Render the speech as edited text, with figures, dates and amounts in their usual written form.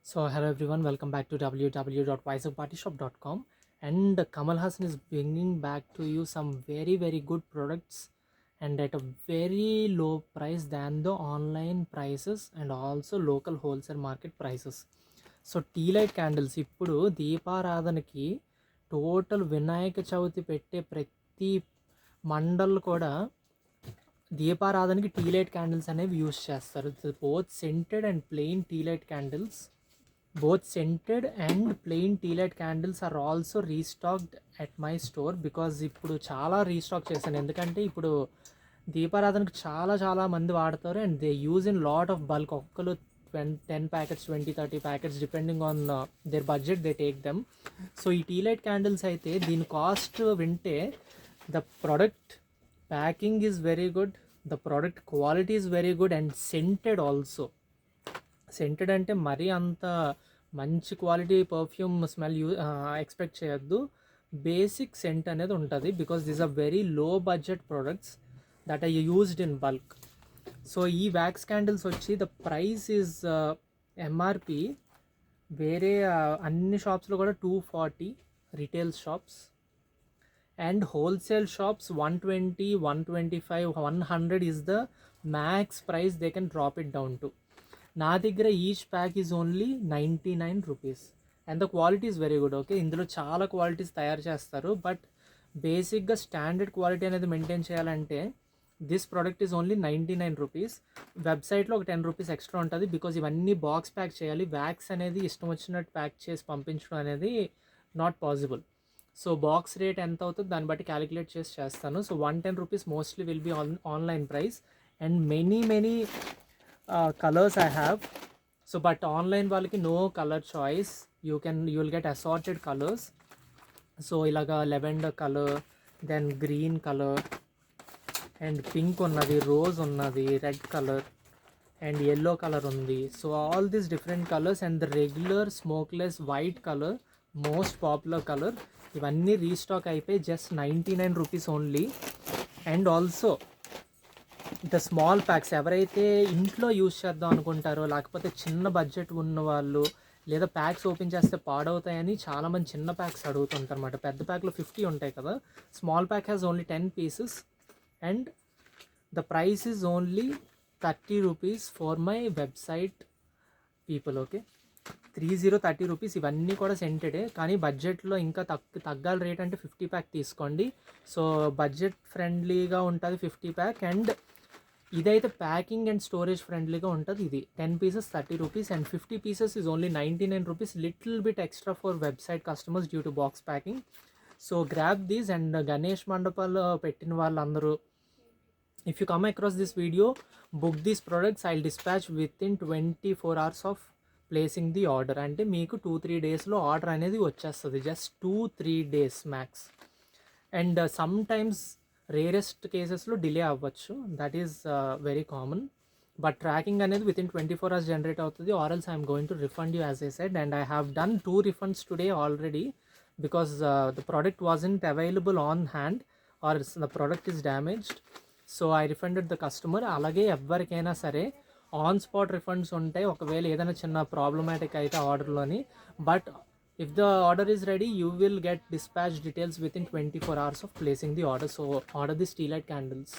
So hello everyone, welcome back to www.wiseuppartyshop.com. And Kamal Hassan is bringing back to you some very good products and at a very low price than the online prices and also local wholesale market prices. So tea light candles ఇప్పుడు దీపారాధనకి total Vinayaka Chavithi పెట్టే ప్రతి మండల్ కూడా దీపారాధనకి tea light candles అనేవి use చేస్తారు. Both scented and plain tea light candles, both scented and plain tea light candles are also restocked at my store because ఇప్పుడు చాలా రీస్టాక్ చేశాను. ఎందుకంటే ఇప్పుడు దీపారాధనకు చాలా మంది వాడతారు and they use in lot of bulk. ఒక్కరు 10 packets 20-30 packets depending on their budget they take them. So ఈ టీ లైట్ క్యాండిల్స్ అయితే దీని కాస్ట్ వింటే the product packing is very good, the product quality is very good and scented also. Scented అంటే మరీ అంత మంచి quality perfume smell expect చేయొద్దు. Basic scent అనేది ఉంటుంది because these are very low budget products that are used in bulk. So ఈ wax candles వచ్చి the price is MRP వేరే అన్ని షాప్స్లో కూడా 240 retail shops and wholesale shops 120, 125, 100 is the max price they can drop it down to. నా దగ్గర each pack is only 99 rupees and the quality is very good. Okay, ఇందులో చాలా qualities తయారు చేస్తారు బట్ బేసిక్గా స్టాండర్డ్ క్వాలిటీ అనేది maintain చేయాలంటే this product is only 99 rupees. వెబ్సైట్లో ఒక 10 రూపీస్ ఎక్స్ట్రా ఉంటుంది బికాజ్ ఇవన్నీ బాక్స్ ప్యాక్ చేయాలి. వ్యాక్స్ అనేది ఇష్టం వచ్చినట్టు ప్యాక్ చేసి పంపించడం అనేది not possible. So box rate ఎంత అవుతుందో దాన్ని బట్టి క్యాలిక్యులేట్ చేసి చేస్తాను. So 110 rupees mostly will be online price and many colors I have. So but online వాళ్ళకి no color choice, you will get assorted colors. So ఇలాగా lavender colour, then green colour and pink ఉన్నది, rose ఉన్నది, red colour and yellow colour ఉంది. So all these different colours and the regular smokeless white colour most popular colour ఇవన్నీ restock అయిపోయి just 99 rupees only. And also the small packs ఎవరైతే ఇంట్లో use చేద్దాం అనుకుంటారో లేకపోతే చిన్న బడ్జెట్ ఉన్న వాళ్ళు లేదా ప్యాక్స్ ఓపెన్ చేస్తే పాడవుతాయని చాలామంది చిన్న ప్యాక్స్ అడుగుతుంటారు అన్నమాట. పెద్ద ప్యాక్లో 50 ఉంటాయి కదా, small pack has only 10 pieces and the price is only 30 rupees for my website people. Okay, 30 rupees. ఇవన్నీ కూడా సెంటెడే కానీ బడ్జెట్లో ఇంకా తగ్గాలి రేట్ అంటే 50 ప్యాక్ తీసుకోండి. సో బడ్జెట్ ఫ్రెండ్లీగా ఉంటుంది 50 ప్యాక్ అండ్ ఇదైతే ప్యాకింగ్ అండ్ స్టోరేజ్ ఫ్రెండ్లీగా ఉంటుంది. ఇది 10 pieces 30 rupees and 50 pieces is only 99 rupees, little bit extra for website customers due to box packing. So grab these and Ganesh మండపాలు పెట్టిన వాళ్ళందరూ if you come across this video book these products I will dispatch with in 24 hours of placing the order. అంటే మీకు 2-3 డేస్లో order అనేది వచ్చేస్తుంది, just 2-3 days max. And sometimes rarest కేసెస్లో delay అవ్వచ్చు, that is very common. But tracking అనేది within 24 hours generate అవుతుంది or else I'm going to refund you as I said. And I have done 2 refunds today already because the product wasn't available on hand or the product is damaged. So I refunded the customer. అలాగే ఎవరికైనా సరే on spot refunds ఉంటాయి ఒకవేళ ఏదైనా చిన్న problematic అయితే ఆర్డర్లోని. But if the order is ready you will get dispatch details within 24 hours of placing the order. So order these tea light candles.